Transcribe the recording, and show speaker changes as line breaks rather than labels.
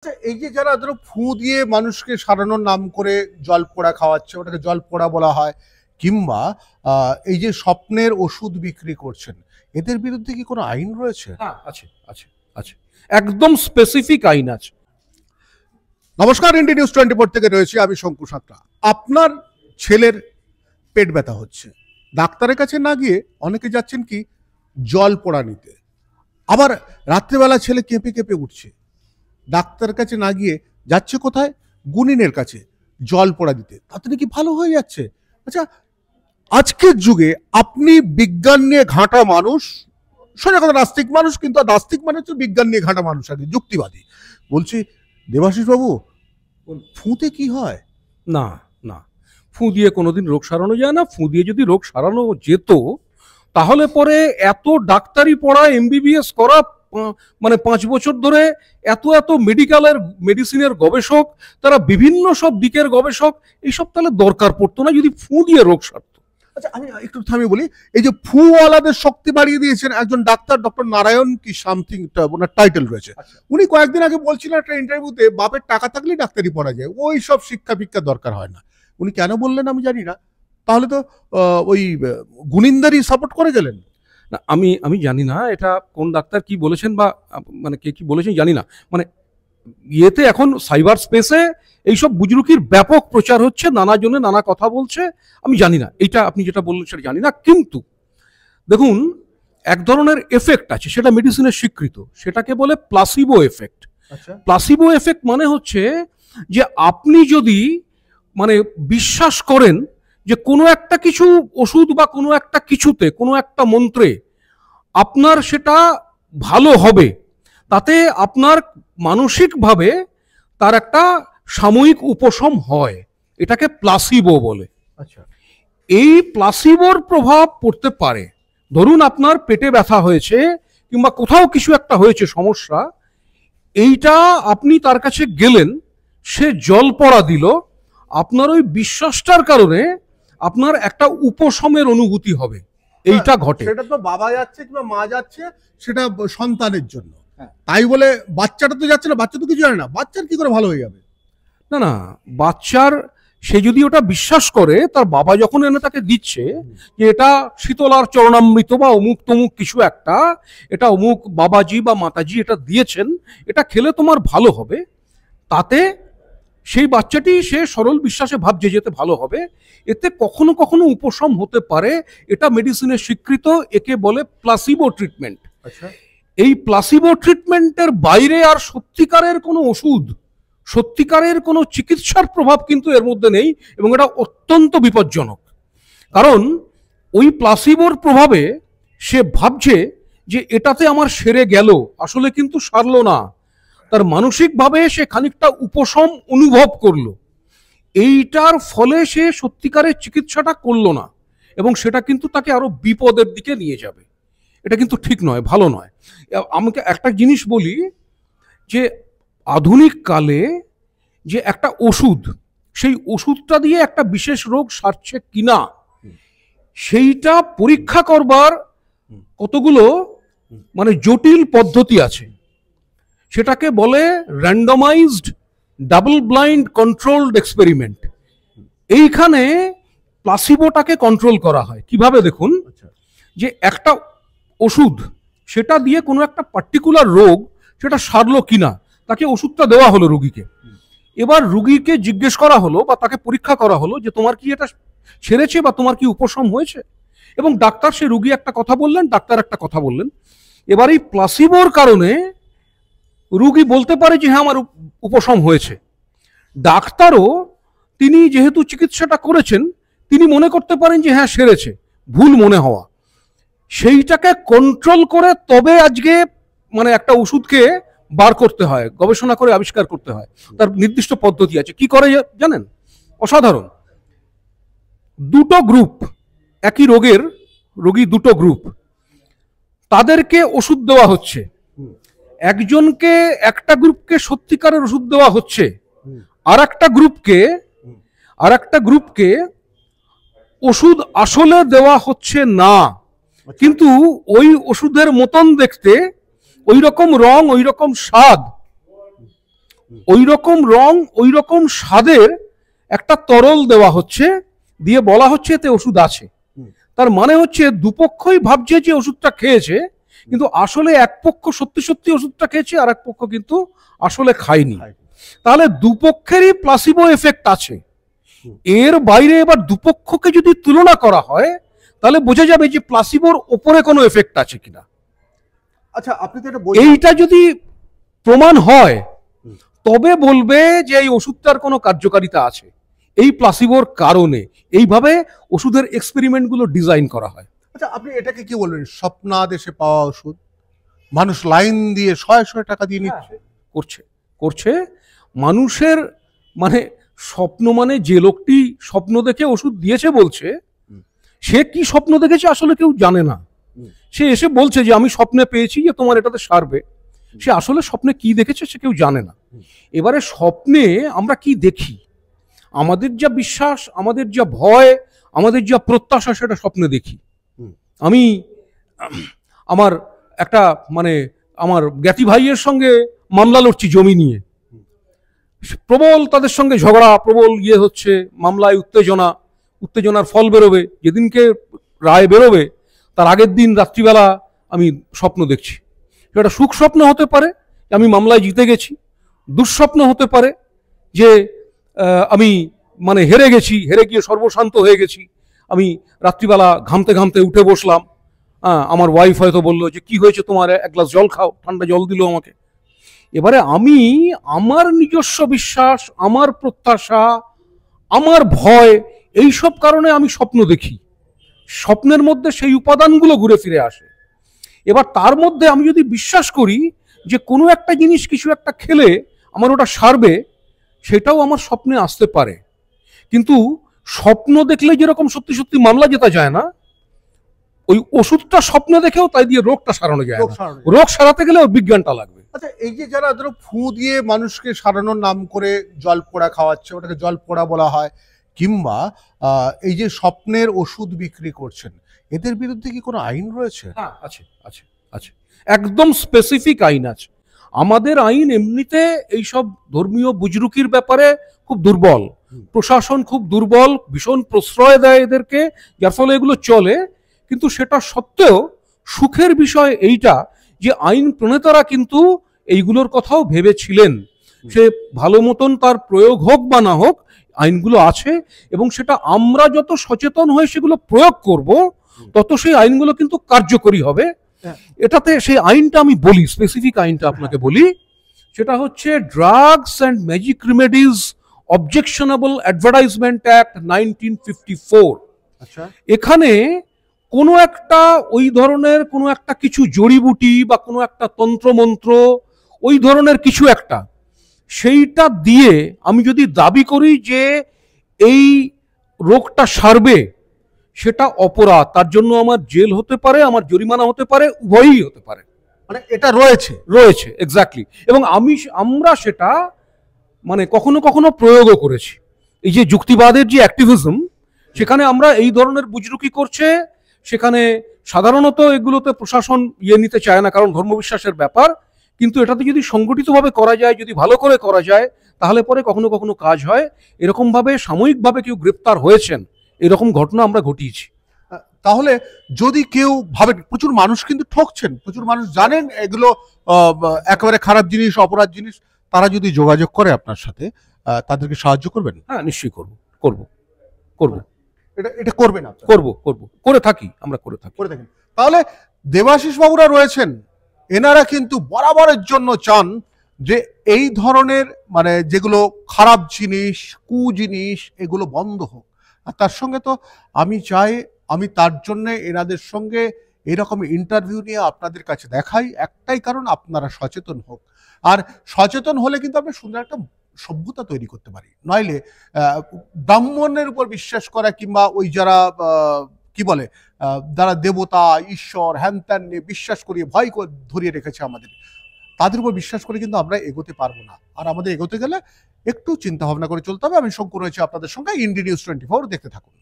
আচ্ছা, এই যে যারা ধরো ফু দিয়ে মানুষকে সারানোর নাম করে জল পোড়া খাওয়াচ্ছে, ওটাকে জল পোড়া বলা হয়, কিংবা এই যে স্বপ্নের ওষুধ বিক্রি করছেন, এদের বিরুদ্ধে কি কোনো আইন রয়েছে?
হ্যাঁ, আছে আছে আছে, একদম স্পেসিফিক আইন আছে।
নমস্কার, ইন্ডিয়া নিউজ 24 থেকে রয়েছে আমি শঙ্কু সাঁতরা। আপনার ছেলের পেট ব্যথা হচ্ছে, ডাক্তারের কাছে না গিয়ে অনেকে যাচ্ছেন কি জল পোড়া নিতে। আবার রাত্রেবেলা ছেলে কেঁপে কেঁপে উঠছে, ডাক্তারের কাছে না গিয়ে যাচ্ছে কোথায়, গুনিনের কাছে জল পোড়া দিতে, তাতে নাকি ভালো হয়ে যাচ্ছে। আচ্ছা, আজকের যুগে আপনি বিজ্ঞান নিয়ে ঘাঁটা মানুষ, সোজা কথা নাস্তিক মানুষ, কিন্তু নাস্তিক মানে হচ্ছে বিজ্ঞান নিয়ে ঘাঁটা মানুষ আর কি, যুক্তিবাদী। বলছি দেবাশিস বাবু, ফুঁতে কি হয়?
না না, ফু দিয়ে কোনোদিন রোগ সারানো যায় না। ফু দিয়ে যদি রোগ সারানো যেত তাহলে পরে এত ডাক্তারি পড়া, এমবিবিএস করা, মানে 5 বছর ধরে এত এত মেডিসিনের গবেষক, তারা বিভিন্ন সব দিকের গবেষক, এইসব তাহলে দরকার পড়তো না যদি ফু দিয়ে রোগ সারত।
আচ্ছা, আমি একটু থামিয়ে বলি, এই যে ফুওয়ালাদের শক্তি বাড়িয়ে দিয়েছেন একজন ডাক্তার, ডক্টর নারায়ণ কি সামথিং ওনার টাইটেল রয়েছে। উনি কয়েকদিন আগে বলছিলেন একটা ইন্টারভিউতে, বাপের টাকা থাকলেই ডাক্তারি পড়া যায়, ওই সব শিক্ষা ফিক্ষা দরকার হয় না। উনি কেন বললেন আমি জানি না। তাহলে তো ওই গুনিন্দারই সাপোর্ট করে গেলেন।
না, আমি জানি না এটা কোন ডাক্তার কি বলেছেন, বা মানে কে কি বলেছেন জানি না। মানে ইয়েতে এখন সাইবার স্পেসে এইসব বুজরুকির ব্যাপক প্রচার হচ্ছে, নানা জনে নানা কথা বলছে। আমি জানি না, এইটা আপনি যেটা বললেন সেটা জানি না। কিন্তু দেখুন, এক ধরনের এফেক্ট আছে, সেটা মেডিসিনের স্বীকৃত, সেটাকে বলে প্লাসিবো এফেক্ট। প্লাসিবো এফেক্ট মানে হচ্ছে যে আপনি যদি মানে বিশ্বাস করেন যে কোনো একটা কিছু ওষুধ বা কোনো একটা কিছুতে, কোনো একটা মন্ত্রে আপনার সেটা ভালো হবে, তাতে আপনার মানসিকভাবে তার একটা সাময়িক উপশম হয়, এটাকে প্লাসিবো বলে।
আচ্ছা,
এই প্লাসিবোর প্রভাব পড়তে পারে। ধরুন আপনার পেটে ব্যথা হয়েছে কিংবা কোথাও কিছু একটা হয়েছে সমস্যা, এইটা আপনি তার কাছে গেলেন, সে জল পড়া দিল, আপনার ওই বিশ্বাসটার কারণে আপনার একটা উপশমের অনুভূতি হবে, এইটা ঘটে।
সেটা তো বাবা যাচ্ছে কিংবা মা যাচ্ছে, সেটা সন্তানের জন্য, তাই বলে বাচ্চাটা তো যাচ্ছে না, বাচ্চা তো কিছু জানে না, বাচ্চার কি করে ভালো হয়ে যাবে?
না না, বাচ্চার সে যদি ওটা বিশ্বাস করে, তার বাবা যখন এনে তাকে দিচ্ছে যে এটা শীতলার চরণামৃত বা অমুক তমুক কিছু একটা, এটা অমুক বাবাজি বা মাতাজি এটা দিয়েছেন, এটা খেলে তোমার ভালো হবে, তাতে সেই বাচ্চাটি সে সরল বিশ্বাসে ভাবছে যেতে ভালো হবে, এতে কখনো কখনো উপশম হতে পারে। এটা মেডিসিনের স্বীকৃত, একে বলে প্লাসিবো ট্রিটমেন্ট।
আচ্ছা,
এই প্লাসিবো ট্রিটমেন্টের বাইরে আর সত্যিকারের কোনো ওষুধ, সত্যিকারের কোনো চিকিৎসার প্রভাব কিন্তু এর মধ্যে নেই, এবং এটা অত্যন্ত বিপজ্জনক। কারণ ওই প্লাসিবোর প্রভাবে সে ভাবছে যে এটাতে আমার সেরে গেল, আসলে কিন্তু সারলো না, তার মানসিকভাবে সে খানিকটা উপশম অনুভব করলো, এইটার ফলে সে সত্যিকারের চিকিৎসাটা করলো না, এবং সেটা কিন্তু তাকে আরো বিপদের দিকে নিয়ে যাবে। এটা কিন্তু ঠিক নয়, ভালো নয়। আমাকে একটা জিনিস বলি, যে আধুনিক কালে যে একটা ওষুধ, সেই ওষুধটা দিয়ে একটা বিশেষ রোগ সারছে কিনা সেইটা পরীক্ষা করবার কতগুলো মানে জটিল পদ্ধতি আছে। সেটাকে বলে randomised double blind controlled experiment. এইখানে প্লাসিবোটাকে কন্ট্রোল করা হয় কিভাবে দেখুন, যে একটা ওষুধ, সেটা দিয়ে কোনো একটা পার্টিকুলার রোগ সেটা সারলো কিনা, তাকে ওষুধটা দেওয়া হলো রোগীকে। এবার রোগীকে জিজ্ঞেস করা হলো বা তাকে পরীক্ষা করা হলো যে তোমার কি এটা সেরেছে বা তোমার কি উপশম হয়েছে, এবং ডাক্তার, সে রোগী একটা কথা বললেন, ডাক্তার একটা কথা বললেন। এবার এই প্লাসিবোর কারণে রোগী বলতে পারে যে হ্যাঁ আমার উপশম হয়েছে, ডাক্তারও তিনি যেহেতু চিকিৎসাটা করেছেন তিনি মনে করতে পারেন যে হ্যাঁ সেরেছে, ভুল মনে হওয়া, সেইটাকে কন্ট্রোল করে তবে আজকে মানে একটা ওষুধকে বার করতে হয়, গবেষণা করে আবিষ্কার করতে হয়, তার নির্দিষ্ট পদ্ধতি আছে। কি করে জানেন? অসাধারণ। দুটো গ্রুপ, একই রোগের রোগী দুটো গ্রুপ, তাদেরকে ওষুধ দেওয়া হচ্ছে। একজনকে, একটা গ্রুপকে সত্যিকারের ওষুধ দেওয়া হচ্ছে, আর একটা গ্রুপকে ওষুধ আসলে দেওয়া হচ্ছে না, কিন্তু ওই ওষুধের মতন দেখতে, ওই রকম রং, ওই রকম স্বাদ, ওই রকম রং, ওই রকম স্বাদের একটা তরল দেওয়া হচ্ছে, দিয়ে বলা হচ্ছে এতে ওষুধ আছে। তার মানে হচ্ছে দুপক্ষই ভাবছে যে ওষুধটা খেয়েছে, কিন্তু আসলে এক পক্ষ সত্যি সত্যি ওষুধটা খেয়েছে, আর এক পক্ষ কিন্তু আসলে খায়নি। তাহলে দুপক্ষেরই প্লাসিবো এফেক্ট আছে। এর বাইরে এবার দুপক্ষকে যদি তুলনা করা হয়, তাহলে বোঝা যাবে যে প্লাসিবোর ওপরে কোনো এফেক্ট আছে কিনা।
আচ্ছা, আপনি তো এটা
এইটা যদি প্রমাণ হয়, তবে বলবে যে এই ওষুধটার কোনো কার্যকারিতা আছে। এই প্লাসিবোর কারণে এইভাবে ওষুধের এক্সপেরিমেন্টগুলো ডিজাইন করা হয়।
আচ্ছা, আপনি এটাকে কি বলবেন? স্বপ্নাদেশে পাওয়া ওষুধ, মানুষ লাইন দিয়ে শয়ে শয়ে টাকা দিয়ে নিচ্ছে।
করছে মানুষের মানে স্বপ্ন, মানে যে লোকটি স্বপ্ন দেখে ওষুধ দিয়েছে বলছে, সে কি স্বপ্ন দেখেছে আসলে কেউ জানে না। সে এসে বলছে যে আমি স্বপ্নে পেয়েছি যে তোমার এটাতে সারবে। সে আসলে স্বপ্নে কি দেখেছে সে কেউ জানে না। এবারে স্বপ্নে আমরা কি দেখি, আমাদের যা বিশ্বাস, আমাদের যা ভয়, আমাদের যা প্রত্যাশা, সেটা স্বপ্নে দেখি। আমি আমার একটা মানে আমার জ্ঞাতি ভাইয়ের সঙ্গে মামলা লড়ছি জমি নিয়ে, প্রবল তাদের সঙ্গে ঝগড়া, প্রবল হচ্ছে, মামলায় উত্তেজনার ফল বেরোবে, যেদিনকে রায় বেরোবে তার আগের দিন রাত্রিবেলা আমি স্বপ্ন দেখছি। সেটা সুখ স্বপ্ন হতে পারে আমি মামলায় জিতে গেছি, দুঃস্বপ্ন হতে পারে যে আমি মানে হেরে গিয়ে সর্বশান্ত হয়ে গেছি। আমি রাত্রিবেলা ঘামতে ঘামতে উঠে বসলাম, আমার ওয়াইফ হয়তো বললো যে কি হয়েছে তোমার, এক গ্লাস জল খাও, ঠান্ডা জল দিল আমাকে। এবারে আমি আমার নিজস্ব বিশ্বাস, আমার প্রত্যাশা, আমার ভয়, এইসব কারণে আমি স্বপ্ন দেখি। স্বপ্নের মধ্যে সেই উপাদানগুলো ঘুরে ফিরে আসে। এবার তার মধ্যে আমি যদি বিশ্বাস করি যে কোনো একটা জিনিস কিছু একটা খেলে আমার ওটা সারবে, সেটাও আমার স্বপ্নে আসতে পারে। কিন্তু স্বপ্ন দেখলে যেরকম সত্যি সত্যি মামলা জেতা যায় না, ওই ওষুধটা স্বপ্নে দেখেও তাই দিয়ে রোগটা সারানো যায় না। রোগ সারাতে গেলে ওর বিজ্ঞানটা লাগবে।
আচ্ছা, এই যে যারা ধরো ফু দিয়ে মানুষকে সারানোর নাম করে জল পোড়া খাওয়াচ্ছে, ওটাকে জল পোড়া বলা হয়, কিংবা এই যে স্বপ্নের ওষুধ বিক্রি করছেন, এদের বিরুদ্ধে কি কোনো আইন রয়েছে?
হ্যাঁ, আছে আছে আছে, একদম স্পেসিফিক আইন আছে। আমাদের আইন এমনিতে এইসব ধর্মীয় বুজরুকির ব্যাপারে খুব দুর্বল, প্রশাসন খুব দুর্বল, ভীষণ প্রশ্রয় দেয় এদেরকে, যার ফলে এগুলো চলে। কিন্তু সেটা সত্ত্বেও সুখের বিষয় এইটা যে আইন প্রণেতারা কিন্তু এইগুলোর কথাও ভেবেছিলেন। সে ভালো মতন তার প্রয়োগ হোক বা না হোক, আইনগুলো আছে, এবং সেটা আমরা যত সচেতন হয়ে সেগুলো প্রয়োগ করব, তত সেই আইনগুলো কিন্তু কার্যকরী হবে। এটাতে সেই আইনটা আমি বলি, স্পেসিফিক আইনটা আপনাকে বলি, সেটা হচ্ছে drugs and magic remedies objectionable advertisement act 1954।
আচ্ছা,
এখানে কোনো একটা ওই ধরনের কোনো একটা কিছু জড়িবুটি বা কোনো একটা তন্ত্রমন্ত্র, ওই ধরনের কিছু একটা, সেইটা দিয়ে আমি যদি দাবি করি যে এই রোগটা সারবে, সেটা অপরাধ। তার জন্য আমার জেল হতে পারে, আমার জরিমানা হতে পারে, উভয়ই হতে পারে।
মানে এটা রয়েছে
এক্স্যাক্টলি। এবং আমরা সেটা মানে কখনো কখনো প্রয়োগও করেছি। এই যে যুক্তিবাদের যে অ্যাক্টিভিজম, সেখানে আমরা এই ধরনের বুজরুকি করছে, সেখানে সাধারণত এগুলোতে প্রশাসন নিতে চায় না, কারণ ধর্মবিশ্বাসের ব্যাপার। কিন্তু এটাতে যদি সংগঠিতভাবে করা যায়, যদি ভালো করে করা যায়, তাহলে পরে কখনো কখনো কাজ হয়। এরকমভাবে সাময়িকভাবে কেউ গ্রেপ্তার হয়েছেন, এরকম ঘটনা আমরা ঘটিয়েছি।
তাহলে যদি কেউ ভাবেন, প্রচুর মানুষ কিন্তু ঠকছেন, প্রচুর মানুষ জানেন এগুলো একেবারে খারাপ জিনিস, অপরাধ জিনিস, তারা যদি যোগাযোগ করে আপনার সাথে, তাদেরকে সাহায্য করবেন?
হ্যাঁ, নিশ্চয়ই করব।
এটা করবেন?
করব, করে থাকি, আমরা করে থাকেন।
তাহলে দেবাশিস বাবুরা রয়েছেন, এনারা কিন্তু বরাবরের জন্য চান যে এই ধরনের মানে যেগুলো খারাপ জিনিস, জিনিস, এগুলো বন্ধ হোক। আর তার সঙ্গে তো আমি চাই, আমি তার জন্য এনাদের সঙ্গে এরকম ইন্টারভিউ নিয়ে আপনাদের কাছে দেখাই, একটাই কারণ, আপনারা সচেতন হোক। আর সচেতন হলে কিন্তু আমরা সুন্দর একটা সভ্যতা তৈরি করতে পারি। নইলে ব্রাহ্মণের উপর বিশ্বাস করা, কিংবা ওই যারা কি বলে, যারা দেবতা, ঈশ্বর, হ্যান ত্যান নিয়ে বিশ্বাস করিয়ে ভয় ধরিয়ে রেখেছে আমাদের, তাদের উপর বিশ্বাস করে কিন্তু আমরা এগোতে পারবো না। আর আমাদের এগোতে গেলে একটু চিন্তা ভাবনা করে চলতে হবে। আমি শঙ্কু রয়েছে আপনাদের সঙ্গে, ইন্ডি নিউজ 24, দেখতে থাকুন।